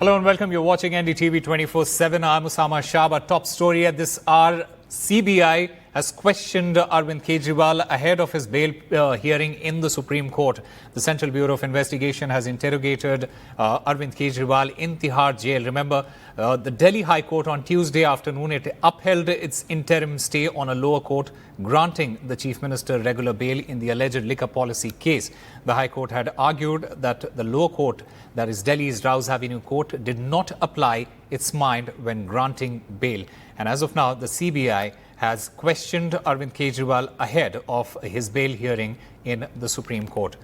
Hello and welcome. You're watching NDTV 24/7. I'm Usama Shah. Our top story at this hour, CBI has questioned Arvind Kejriwal ahead of his bail hearing in the Supreme Court. The Central Bureau of Investigation has interrogated Arvind Kejriwal in Tihar jail. Remember, the Delhi High Court on Tuesday afternoon, it upheld its interim stay on a lower court, granting the Chief Minister regular bail in the alleged liquor policy case. The High Court had argued that the lower court, that is Delhi's Rouse Avenue Court, did not apply its mind when granting bail. And as of now, the CBI has questioned Arvind Kejriwal ahead of his bail hearing in the Supreme Court.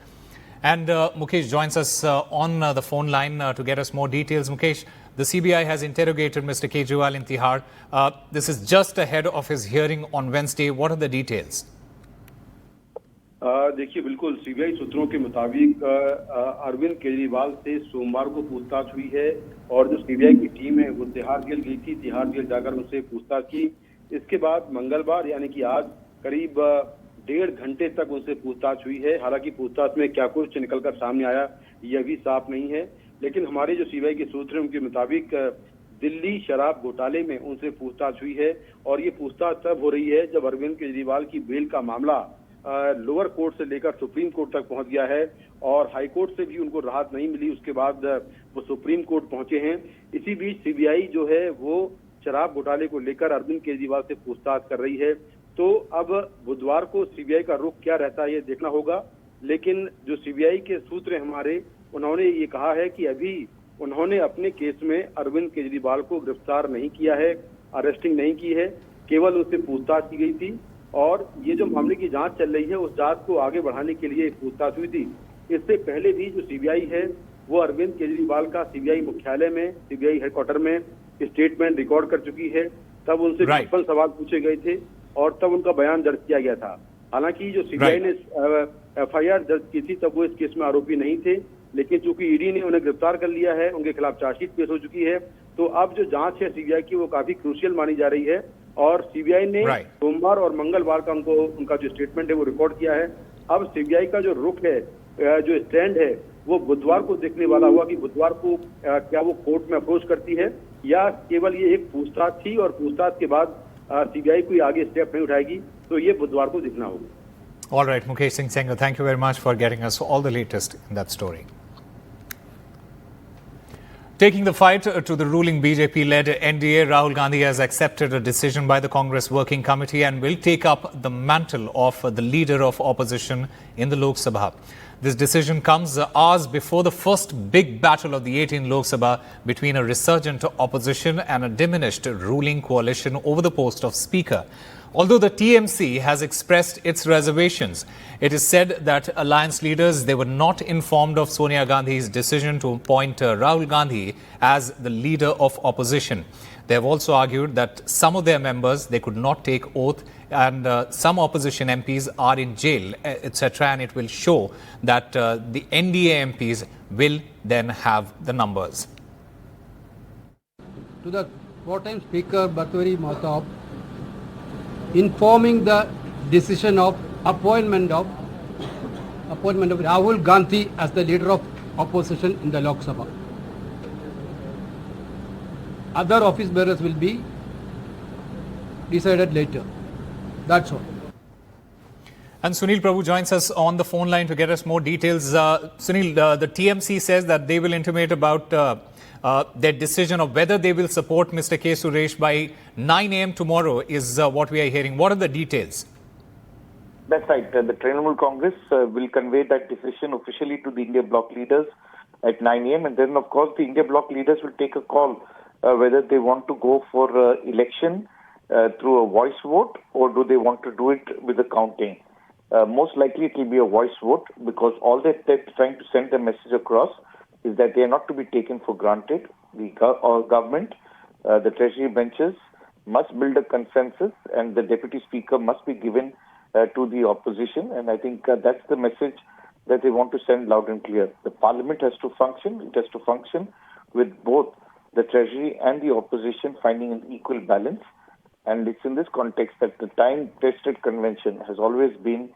And Mukesh joins us on the phone line to get us more details. Mukesh, the CBI has interrogated Mr. Kejriwal in Tihar. This is just ahead of his hearing on Wednesday. What are the details? देखिए, बिल्कुल CBI सूत्रों के मुताबिक अरविंद केजरीवाल से सोमवार को पूछताछ हुई है और जो सीबीआई की टीम है वो तिहाड़ जेल गई थी। तिहाड़ जेल जाकर उनसे पूछताछ की। इसके बाद मंगलवार यानी कि आज करीब 1.5 घंटे तक उनसे पूछताछ हुई है। हालांकि पूछताछ में क्या कुछ निकलकर सामने आया यह भी साफ नहीं है, लेकिन हमारे जो सीबीआई के सूत्र हैं उनके मुताबिक दिल्ली शराब घोटाले में उनसे पूछताछ हुई है और ये पूछताछ तब हो रही है जब अरविंद केजरीवाल की बेल का मामला लोअर कोर्ट से लेकर सुप्रीम कोर्ट तक पहुंच गया है और हाई कोर्ट से भी उनको राहत नहीं मिली। उसके बाद वो सुप्रीम कोर्ट पहुंचे हैं। इसी बीच सीबीआई जो है वो शराब घोटाले को लेकर अरविंद केजरीवाल से पूछताछ कर रही है। तो अब बुधवार को सीबीआई का रुख क्या रहता है ये देखना होगा, लेकिन जो सीबीआई के सूत्र हैं हमारे, उन्होंने ये कहा है कि अभी उन्होंने अपने केस में अरविंद केजरीवाल को गिरफ्तार नहीं किया है, अरेस्टिंग नहीं की है, केवल उससे पूछताछ की गई थी और ये जो मामले की जांच चल रही है उस जांच को आगे बढ़ाने के लिए पूछताछ हुई थी। इससे पहले भी जो सीबीआई है वो अरविंद केजरीवाल का सीबीआई मुख्यालय में, सीबीआई हेडक्वार्टर में स्टेटमेंट रिकॉर्ड कर चुकी है। तब उनसे 56 सवाल पूछे गए थे और तब उनका बयान दर्ज किया गया था। हालांकि जो सीबीआई ने एफआईआर दर्ज की थी तब वो इस केस में आरोपी नहीं थे, लेकिन चूंकि ईडी ने उन्हें गिरफ्तार कर लिया है, उनके खिलाफ चार्जशीट पेश हो चुकी है, तो अब जो जांच है सीबीआई की वो काफी क्रूशियल मानी जा रही है और सीबीआई ने सोमवार और मंगलवार का उनका जो स्टेटमेंट है वो रिकॉर्ड किया है। अब सीबीआई का जो रुख है, जो स्टैंड है, वो बुधवार को देखने वाला हुआ कि बुधवार को क्या वो कोर्ट में अप्रोच करती है या केवल ये एक पूछताछ थी और पूछताछ के बाद सीबीआई कोई आगे स्टेप नहीं उठाएगी, तो ये बुधवार को देखना होगा। All right, Mukesh Singh Sengar, thank you very much for getting us all the latest in that story. Taking the fight to the ruling BJP-led NDA, Rahul Gandhi has accepted a decision by the Congress Working Committee and will take up the mantle of the leader of opposition in the Lok Sabha. This decision comes hours before the first big battle of the 18 Lok Sabha between a resurgent opposition and a diminished ruling coalition over the post of Speaker. Although the TMC has expressed its reservations, it is said that alliance leaders, they were not informed of Sonia Gandhi's decision to appoint Rahul Gandhi as the leader of opposition. They have also argued that some of their members, they could not take oath and some opposition MPs are in jail, etc. And it will show that the NDA MPs will then have the numbers. To the pro-time Speaker Bhartwari Mahtab, informing the decision of appointment of Rahul Gandhi as the leader of opposition in the Lok Sabha. Other office bearers will be decided later. That's all. And Sunil Prabhu joins us on the phone line to get us more details. Sunil, the TMC says that they will intimate about their decision of whether they will support Mr. K. Suresh by 9 a.m. tomorrow is what we are hearing. What are the details? That's right. The Trinamool Congress will convey that decision officially to the India bloc leaders at 9 a.m. And then, of course, the India bloc leaders will take a call whether they want to go for election through a voice vote or do they want to do it with a counting. Most likely it will be a voice vote because all that they're trying to send the message across is that they are not to be taken for granted. The government, the treasury benches must build a consensus and the deputy speaker must be given to the opposition. And I think that's the message that they want to send loud and clear. The parliament has to function. It has to function with both the treasury and the opposition finding an equal balance. And it's in this context that the time-tested convention has always been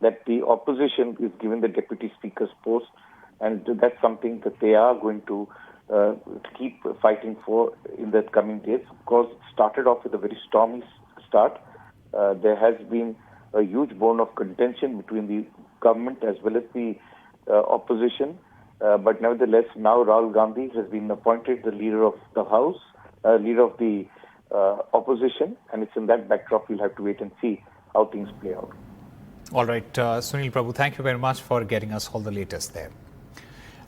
that the opposition is given the deputy speaker's post. And that's something that they are going to keep fighting for in the coming days. Of course, it started off with a very stormy start. There has been a huge bone of contention between the government as well as the opposition. But nevertheless, now Rahul Gandhi has been appointed the leader of the House, leader of the opposition, and it's in that backdrop we'll have to wait and see how things play out. All right, Sunil Prabhu, thank you very much for getting us all the latest there.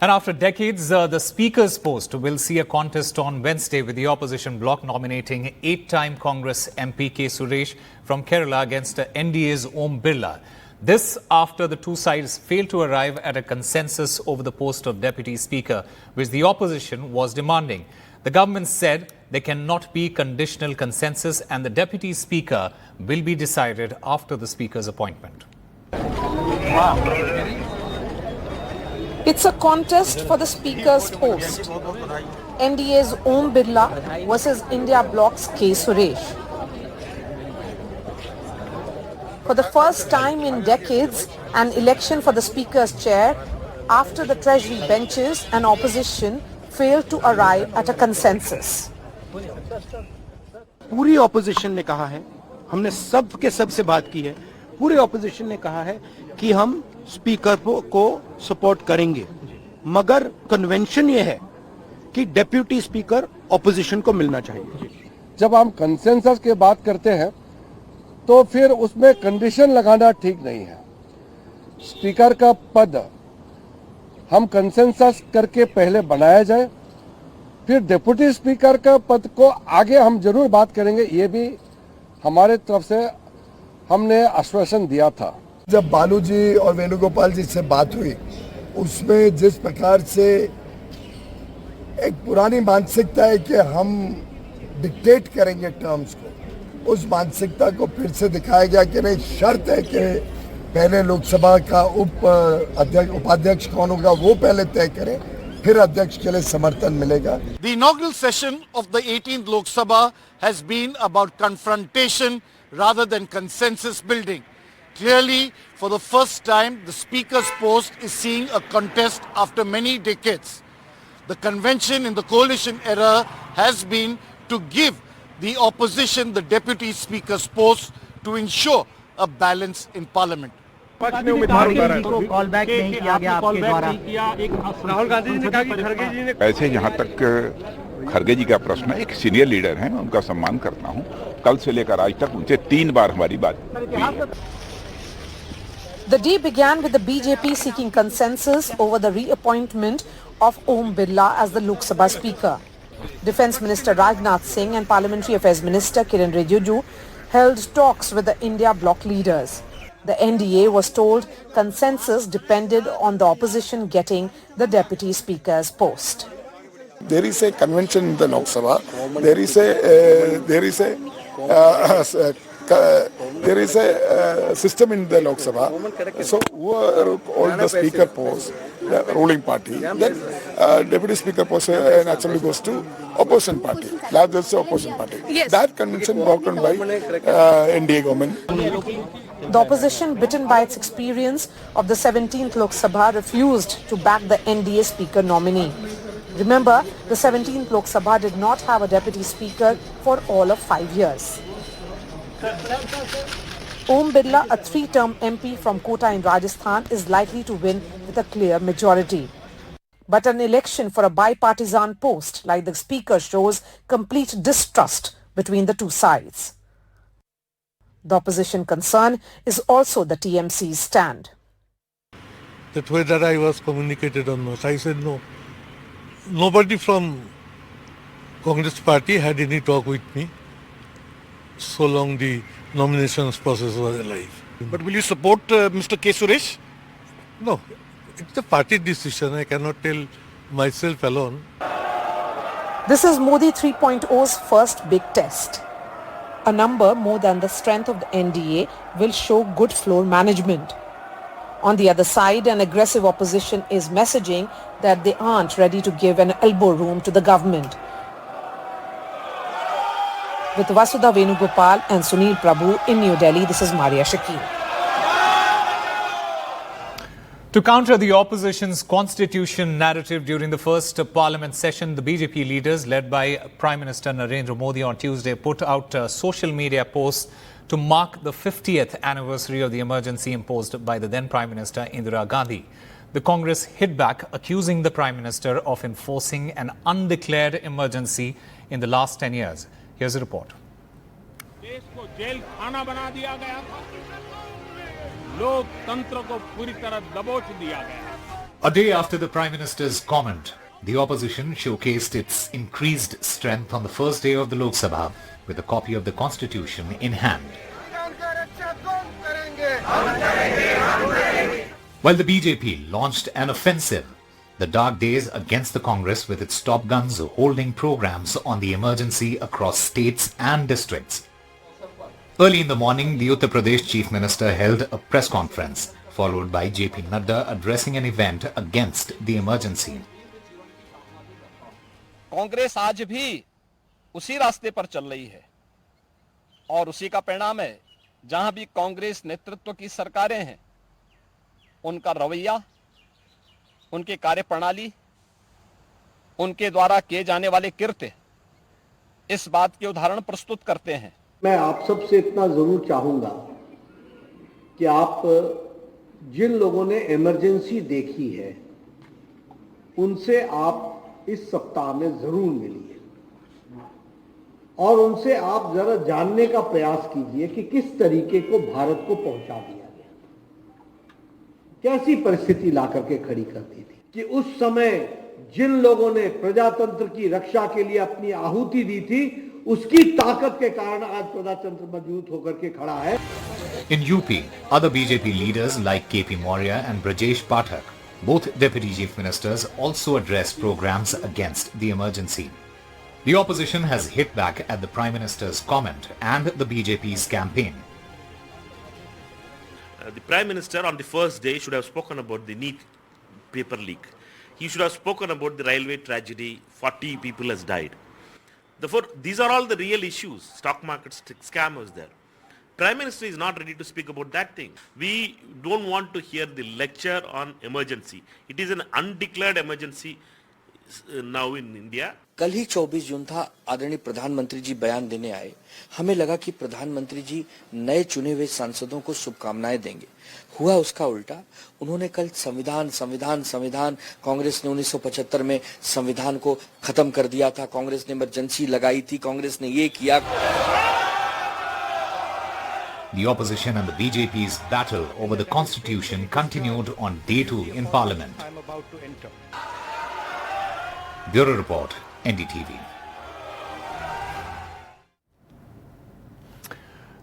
And after decades, the Speaker's post will see a contest on Wednesday with the opposition bloc nominating 8-time Congress MP K. Suresh from Kerala against NDA's Om Birla. This after the two sides failed to arrive at a consensus over the post of Deputy Speaker, which the opposition was demanding. The government said there cannot be conditional consensus and the Deputy Speaker will be decided after the Speaker's appointment. It's a contest for the Speaker's post. NDA's Om Birla versus India Bloc's K. Suresh. For the first time in decades, an election for the Speaker's chair after the Treasury benches and opposition failed to arrive at a consensus. पूरी opposition ने कहा है, हमने सब के सब से बात की है, पूरे ऑपोजिशन ने कहा है कि हम स्पीकर को सपोर्ट करेंगे, मगर कन्वेंशन ये है कि डेप्यूटी स्पीकर ऑपोजिशन को मिलना चाहिए। जब हम कंसेंसस की बात करते हैं तो फिर उसमें कंडीशन लगाना ठीक नहीं है। स्पीकर का पद हम कंसेंसस करके पहले बनाया जाए, फिर डिप्टी स्पीकर का पद को आगे हम जरूर बात करेंगे, ये भी हमारे तरफ से हमने आश्वासन दिया था। जब बालू जी और वेणुगोपाल जी से बात हुई, उसमें जिस प्रकार से एक पुरानी मानसिकता है कि हम डिक्टेट करेंगे टर्म्स को, उस मानसिकता को फिर से दिखाया गया कि नहीं, शर्त है कि पहले लोकसभा का उपाध्यक्ष कौन होगा वो पहले तय करें, फिर अध्यक्ष के लिए समर्थन मिलेगा। The inaugural session of the 18th Lok Sabha has been about confrontation rather than consensus building. Clearly, for the first time, the Speaker's post is seeing a contest after many decades. The convention in the coalition era has been to give the opposition the Deputy Speaker's post to ensure a balance in Parliament. Rahul Gandhi ji ने कहा कि खड़गे जी ने ऐसे जहाँ तक खड़गे जी का प्रश्न है, एक सीनियर लीडर हैं, मैं उनका सम्मान करता हूँ। कल से लेकर आज तक उनसे 3 बार हमारी बात हुई है। The day began with the BJP seeking consensus over the reappointment of Om Birla as the Lok Sabha Speaker. Defence Minister Rajnath Singh and Parliamentary Affairs Minister Kiren Rijiju held talks with the India bloc leaders. The NDA was told consensus depended on the opposition getting the Deputy Speaker's post. There is a convention in the Lok Sabha. There is a system in the Lok Sabha. So whoever holds the speaker post, the ruling party, then deputy speaker post naturally goes to opposition party. That's the opposition party. Yes. That convention broken by NDA government. The opposition, bitten by its experience of the 17th Lok Sabha, refused to back the NDA speaker nominee. Remember, the 17th Lok Sabha did not have a deputy speaker for all of 5 years. Om Birla, a 3-term MP from Kota in Rajasthan, is likely to win with a clear majority. But an election for a bipartisan post like the speaker shows complete distrust between the two sides. The opposition concern is also the TMC's stand. That whether I was communicated or not, I said no. Nobody from Congress party had any talk with me so long the nominations process was alive. But will you support Mr. K. Suresh? No, it's a party decision. I cannot tell myself alone. This is Modi 3.0's first big test. A number more than the strength of the NDA will show good floor management. On the other side, an aggressive opposition is messaging that they aren't ready to give an elbow room to the government. With Vasudha Venugopal and Sunil Prabhu in New Delhi, this is Maria Shakil. To counter the opposition's constitution narrative during the first parliament session, the BJP leaders, led by Prime Minister Narendra Modi on Tuesday, put out social media posts to mark the 50th anniversary of the emergency imposed by the then Prime Minister Indira Gandhi. The Congress hit back, accusing the Prime Minister of enforcing an undeclared emergency in the last 10 years. Here's a report. देश को jail खाना बना दिया गया था, लोकतंत्र को पूरी तरह दबोच दिया गया। A day after the Prime Minister's comment, the opposition showcased its increased strength on the first day of the Lok Sabha with a copy of the Constitution in hand. While the BJP launched an offensive, the dark days against the Congress with its top guns holding programs on the emergency across states and districts. Early in the morning, the Uttar Pradesh Chief Minister held a press conference, followed by JP Nadda addressing an event against the emergency. Congress आज भी उसी रास्ते पर चल रही है और उसी का परिणाम है। जहां भी कांग्रेस नेतृत्व की सरकारें हैं, उनका रवैया, उनकी कार्यप्रणाली, उनके द्वारा किए जाने वाले कृत्य इस बात के उदाहरण प्रस्तुत करते हैं। मैं आप सबसे इतना जरूर चाहूंगा कि आप जिन लोगों ने इमरजेंसी देखी है, उनसे आप इस सप्ताह में जरूर मिलिए और उनसे आप जरा जानने का प्रयास कीजिए कि किस तरीके को भारत को पहुंचा दिया गया, कैसी परिस्थिति ला करके खड़ी करती थी कि उस समय जिन लोगों ने प्रजातंत्र की रक्षा के लिए अपनी आहुति दी थी, उसकी ताकत के कारण आज प्रजातंत्र मजबूत होकर के खड़ा है। In UP, other BJP leaders like KP Maurya and Brajesh Pathak, both deputy chief ministers, also addressed programs against the emergency. The opposition has hit back at the Prime Minister's comment and the BJP's campaign. The Prime Minister on the first day should have spoken about the NEET paper leak. He should have spoken about the railway tragedy, 40 people has died. Therefore, these are all the real issues. Stock market scam was there. Prime Minister is not ready to speak about that thing. We don't want to hear the lecture on emergency. It is an undeclared emergency now in India. कल ही 24 जून था, आदरणीय प्रधानमंत्री जी बयान देने आए। हमें लगा कि प्रधानमंत्री जी नए चुने हुए सांसदों को शुभकामनाएं देंगे। हुआ उसका उल्टा। उन्होंने कल संविधान कांग्रेस ने 1975 में संविधान को खत्म कर दिया था, कांग्रेस ने इमरजेंसी लगाई थी, कांग्रेस ने ये किया। The opposition and the BJP's battle over the constitution continued on day 2 in parliament. Bureau Report, NDTV.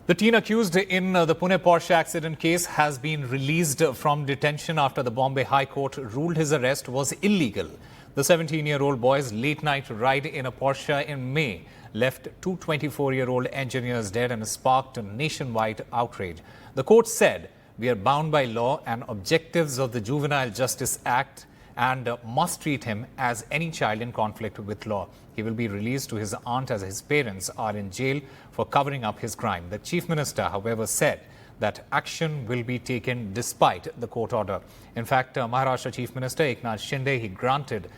The teen accused in the Pune Porsche accident case has been released from detention after the Bombay High Court ruled his arrest was illegal. The 17-year-old boy's late-night ride in a Porsche in May left two 24-year-old engineers dead and sparked a nationwide outrage. The court said, "We are bound by law and objectives of the Juvenile Justice Act and must treat him as any child in conflict with law." He will be released to his aunt as his parents are in jail for covering up his crime. The Chief Minister, however, said that action will be taken despite the court order. In fact, Maharashtra Chief Minister Eknath Shinde, he granted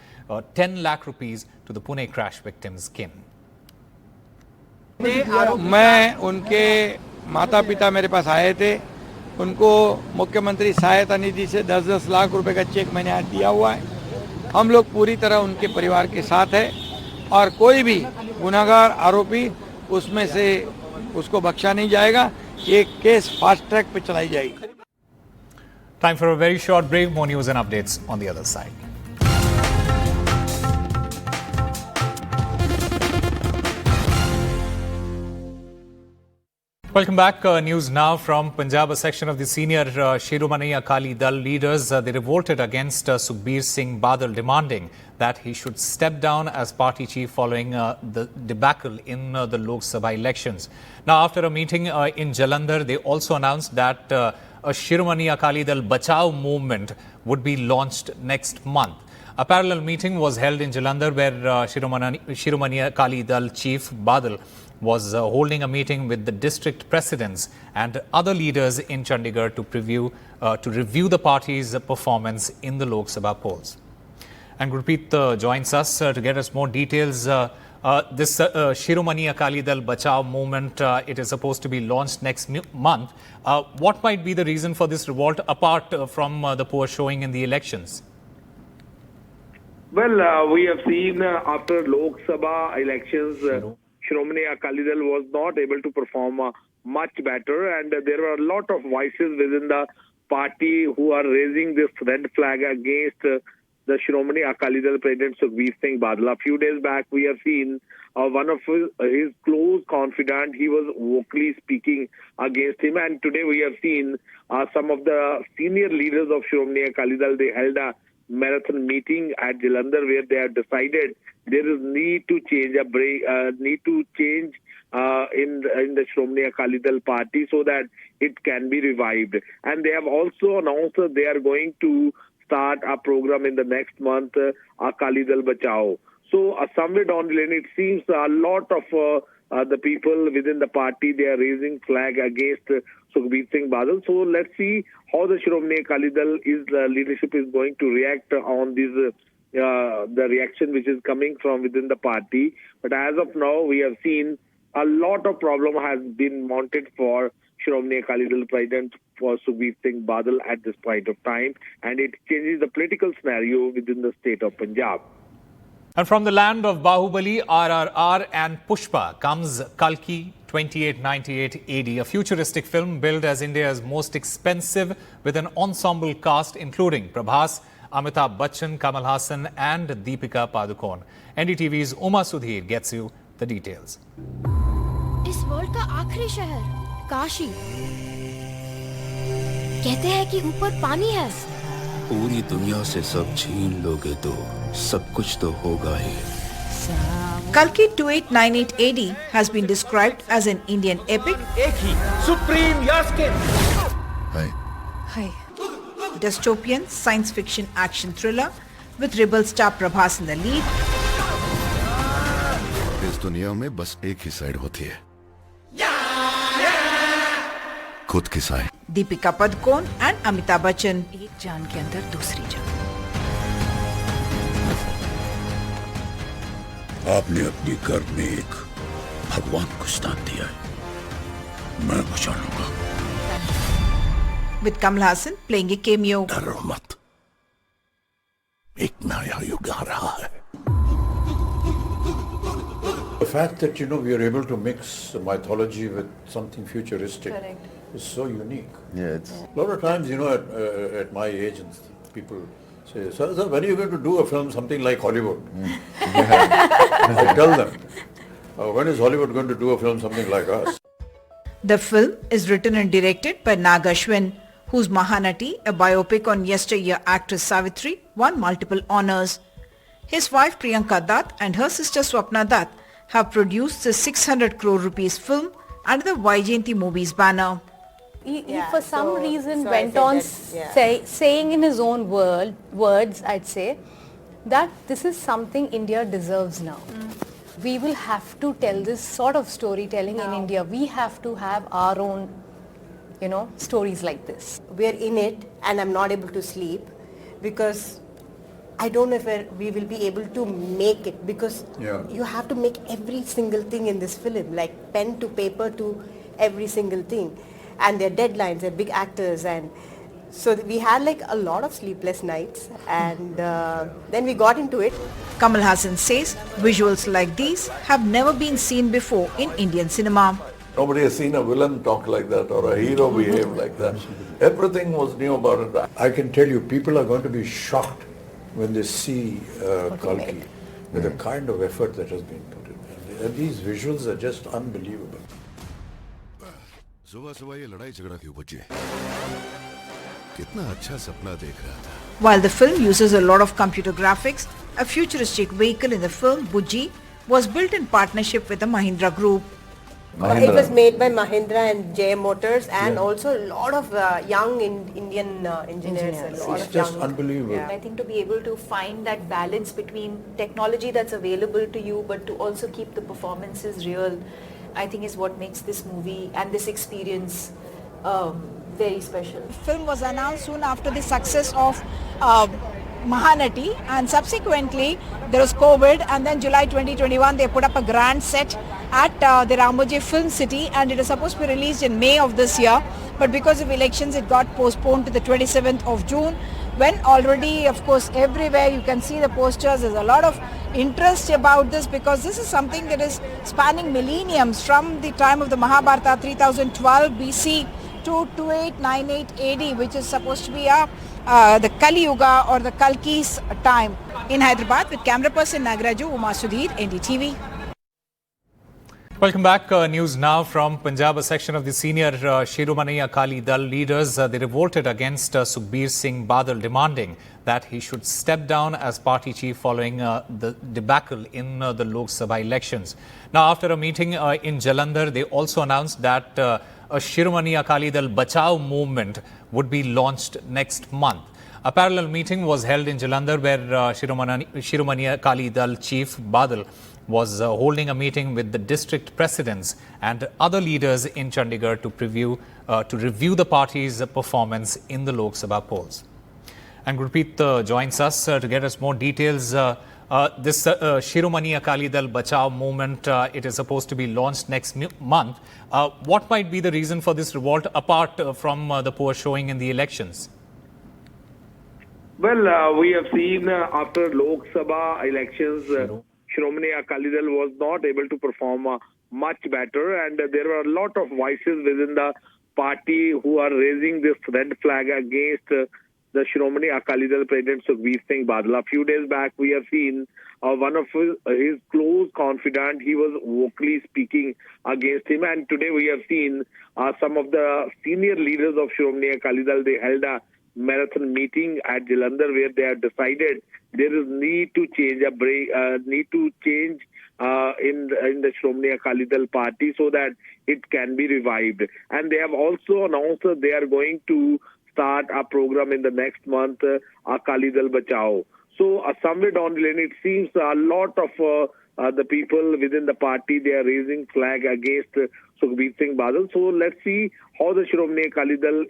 10 lakh rupees to the Pune crash victims' kin. मैं उनके माता पिता मेरे पास आए थे, उनको मुख्यमंत्री सहायता निधि से 10-10 लाख रुपए का चेक मैंने आज दिया हुआ है। हम लोग पूरी तरह उनके परिवार के साथ है और कोई भी गुनाहगार आरोपी उसमें से उसको बख्शा नहीं जाएगा। ये केस फास्ट ट्रैक पे चलाई जाएगी। Time for a very short break. More news and updates on the other side. Welcome back. News now from Punjab. A section of the senior Shiromani Akali Dal leaders, they revolted against Sukhbir Singh Badal, demanding that he should step down as party chief following the debacle in the Lok Sabha elections. Now, after a meeting in Jalandhar, they also announced that a Shiromani Akali Dal Bachao movement would be launched next month. A parallel meeting was held in Jalandhar where Shiromani Akali Dal Chief Badal was holding a meeting with the district presidents and other leaders in Chandigarh to review the party's performance in the Lok Sabha polls. And Gurpreet joins us to get us more details. This Shiromani Akali Dal Bachao movement, it is supposed to be launched next month. What might be the reason for this revolt apart from the poor showing in the elections? Well, we have seen after Lok Sabha elections, Shiromani Akali Dal was not able to perform much better, and there were a lot of voices within the party who are raising this red flag against the Shiromani Akali Dal President Sukhbir Singh Badal. A few days back, we have seen one of his close confidant, he was vocally speaking against him. And today we have seen some of the senior leaders of Shiromani Akali Dal, they held a marathon meeting at Jalandhar where they have decided there is need to change in the Shiromani Akali Dal party so that it can be revived. And they have also announced that they are going to start a program in the next month, Akali Dal Bachao. So somewhere down the lane, it seems a lot of the people within the party, they are raising flag against Sukhbir Singh Badal. So let's see how the Shiromani Akali Dal leadership is going to react on this, the reaction which is coming from within the party. But as of now, we have seen a lot of problem has been mounted for Shiromani Akali Dal President for Sukhbir Singh Badal at this point of time, and it changes the political scenario within the state of Punjab. And from the land of Bahubali, RRR and Pushpa comes Kalki 2898 AD, a futuristic film billed as India's most expensive with an ensemble cast including Prabhas, Amitabh Bachchan, Kamal Haasan and Deepika Padukone. NDTV's Uma Sudhir gets you the details. इस world का आखिरी शहर काशी कहते हैं कि ऊपर पानी है पूरी दुनिया से सब छीन लोगे तो सब कुछ तो होगा ही Kalki 2898 AD has been described as an Indian epic Supreme Yaskin dystopian science fiction action thriller with rebel star Prabhas in the lead. इस दुनिया में बस एक ही साइड होती है खुद की side Deepika Padukone and Amitabh Bachchan. एक जान के अंदर दूसरी जान. आपने अपनी गर्भ में एक भगवान को स्थान दिया है मैं बचा लूंगा With Kamal Haasan playing a cameo. डरो मत एक नया युग आ रहा है The fact that, we are able to mix mythology with something futuristic is so unique. Yeah, it's... A lot of times, at my age, and people say, sir, when are you going to do a film something like Hollywood? I tell them, when is Hollywood going to do a film something like us? The film is written and directed by Nag Ashwin, whose Mahanati, a biopic on yesteryear actress Savitri, won multiple honors. His wife Priyanka Dutt and her sister Swapna Dutt have produced the 600 crore rupees film under the Vaijayanti Movies banner. He for some reason went on saying in his own words, I'd say, that this is something India deserves now. We will have to tell this sort of storytelling in India. We have to have our own, stories like this. We're in it and I'm not able to sleep because I don't know if we will be able to make it because you have to make every single thing in this film, like pen to paper to every single thing. And their deadlines, they're big actors, and so we had a lot of sleepless nights, and then we got into it. Kamal Haasan says visuals like these have never been seen before in Indian cinema. Nobody has seen a villain talk like that or a hero behave like that. Everything was new about it. I can tell you, people are going to be shocked when they see Kalki with the kind of effort that has been put in. And these visuals are just unbelievable. While the film uses a lot of computer graphics, a futuristic vehicle in the film, Bujji, was built in partnership with the Mahindra Group. It was made by Mahindra and JM Motors, and also a lot of young Indian engineers. It's just unbelievable. Yeah. I think to be able to find that balance between technology that's available to you, but to also keep the performances real, I think is what makes this movie and this experience very special. The film was announced soon after the success of Mahanati, and subsequently there was COVID, and then July 2021 they put up a grand set at the Ramoji Film City, and it is supposed to be released in May of this year, but because of elections it got postponed to the 27th of June, when already of course everywhere you can see the posters. There's a lot of interest about this because this is something that is spanning millenniums from the time of the Mahabharata 3012 BC to 2898 AD, which is supposed to be the Kali Yuga or the Kalki's time. In Hyderabad with camera person Nagaraju, Uma Sudhir, NDTV. Welcome back. News now from Punjab. A section of the senior Shiromani Akali Dal leaders, they revolted against Sukhbir Singh Badal, demanding that he should step down as party chief following the debacle in the Lok Sabha elections. Now, after a meeting in Jalandhar, they also announced that a Shiromani Akali Dal Bachao movement would be launched next month. A parallel meeting was held in Jalandhar where Shiromani Akali Dal chief Badal was holding a meeting with the district presidents and other leaders in Chandigarh to review the party's performance in the Lok Sabha polls. And Gurpreet joins us to get us more details. This Shiromani Akali Dal Bachao movement, it is supposed to be launched next month. What might be the reason for this revolt apart from the poor showing in the elections? Well, we have seen after Lok Sabha elections, Shiromani Akali Dal was not able to perform much better, and there were a lot of voices within the party who are raising this red flag against the Shiromani Akali Dal President Sukhbir Singh Badal. A few days back, we have seen one of his close confidant, he was vocally speaking against him, and today we have seen some of the senior leaders of Shiromani Akali Dal, they held a marathon meeting at Jalandhar where they have decided there is need to change in the Shiromani Akali Dal party so that it can be revived. And they have also announced that they are going to start a program in the next month, Akali Dal Bachao. So somewhere down the line, it seems a lot of the people within the party, they are raising flag against Sukhbir Singh Badal. So let's see how the Shiromani Akali Dal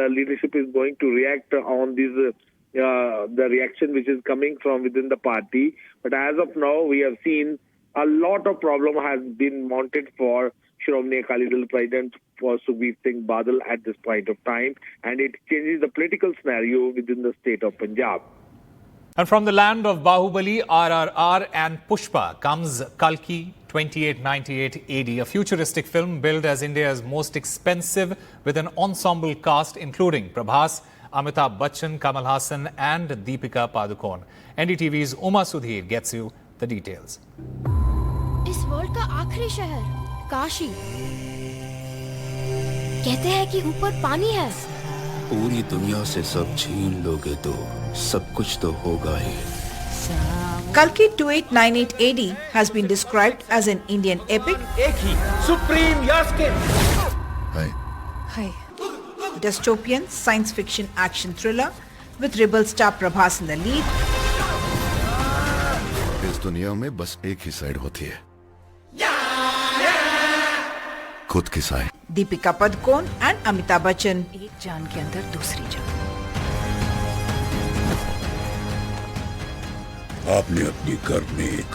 leadership is going to react on this, the reaction which is coming from within the party. But as of now, we have seen a lot of problem has been mounted for Shiromani Akali Dal President for Sukhbir Singh Badal at this point of time, and it changes the political scenario within the state of Punjab. And from the land of Bahubali, RRR and Pushpa comes Kalki 2898 AD, a futuristic film billed as India's most expensive with an ensemble cast including Prabhas, Amitabh Bachchan, Kamal Hassan and Deepika Padukone. NDTV's Uma Sudhir gets you the details. इस world का आखिरी शहर काशी कहते हैं कि ऊपर पानी है पूरी दुनिया से सब छीन लोगे तो सब कुछ तो होगा ही Kalki 2898 AD has been described as an Indian epic. Supreme Yaskin. Hi. Dystopian science fiction action thriller with rebel star Prabhas in the lead. इस दुनिया में बस एक ही साइड होती है खुद की side Deepika Padukone and Amitabh Bachchan. एक जान के अंदर दूसरी जान. आपने अपनी गर्भ में एक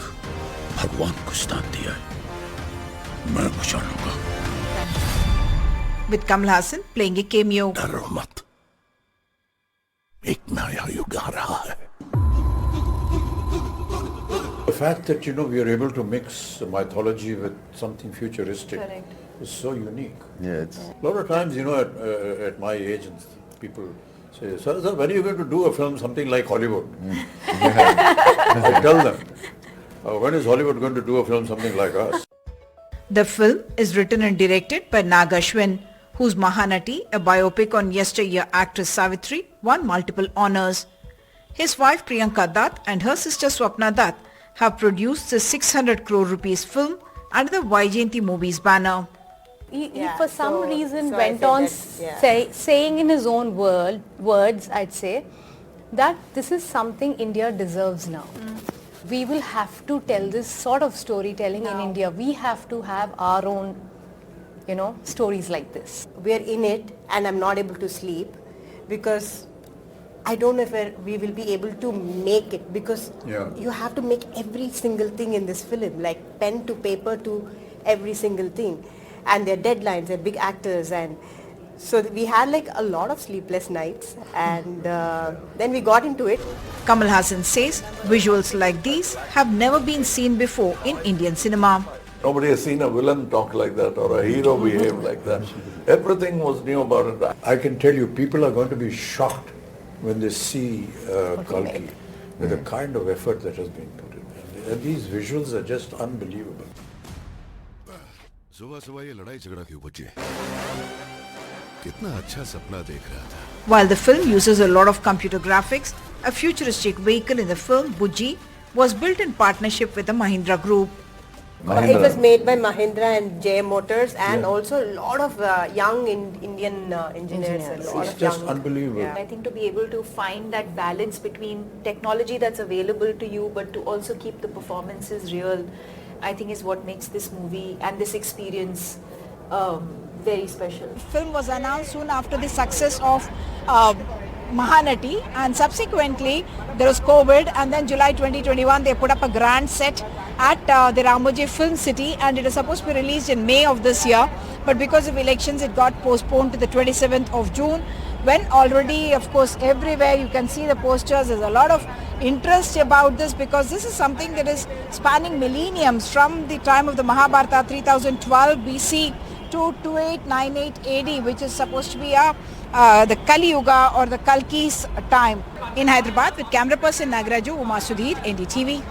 भगवान को स्थान दिया है मैं बचा लूंगा With Kamal Hassan playing a cameo. डरो मत एक नया युग आ रहा है The fact that, we are able to mix mythology with something futuristic is so unique. Yeah, it's a lot of times, at my age, and people say, sir, when are you going to do a film something like Hollywood? I tell them, when is Hollywood going to do a film something like us? The film is written and directed by Nag Ashwin, whose Mahanati, a biopic on yesteryear actress Savitri, won multiple honours. His wife Priyanka Dutt and her sister Swapna Dutt have produced the 600 crore rupees film under the Vaijayanti Movies banner. He for some reason so I went said on that, saying in his own words, I'd say, that this is something India deserves now. We will have to tell this sort of storytelling in India. We have to have our own, stories like this. We're in it and I'm not able to sleep because I don't know if we will be able to make it, because you have to make every single thing in this film, like pen to paper to every single thing. And their deadlines, they're big actors, and so we had like a lot of sleepless nights, and then we got into it. Kamal Haasan says visuals like these have never been seen before in Indian cinema. Nobody has seen a villain talk like that or a hero behave like that. Everything was new about it. I can tell you, people are going to be shocked when they see Kalki with the kind of effort that has been put in. And these visuals are just unbelievable. सुबह सुबह ये लड़ाई झगड़ा क्यों बचे? कितना अच्छा सपना देख रहा था. While the film uses a lot of computer graphics, a futuristic vehicle in the film, Bujji, was built in partnership with the Mahindra Group. It was made by Mahindra and JM Motors, and also a lot of young Indian engineers. It's just unbelievable. I think to be able to find that balance between technology that's available to you, but to also keep the performances real, I think is what makes this movie and this experience very special. The film was announced soon after the success of Mahanati, and subsequently there was COVID, and then July 2021 they put up a grand set at the Ramoji Film City, and it was supposed to be released in May of this year, but because of elections it got postponed to the 27th of June, when already, of course, everywhere you can see the posters. There's a lot of interest about this because this is something that is spanning millenniums from the time of the Mahabharata 3012 BC to 2898 AD, which is supposed to be the Kali Yuga or the Kalki's time. In Hyderabad, with camera person Nagaraju, Uma Sudhir, NDTV.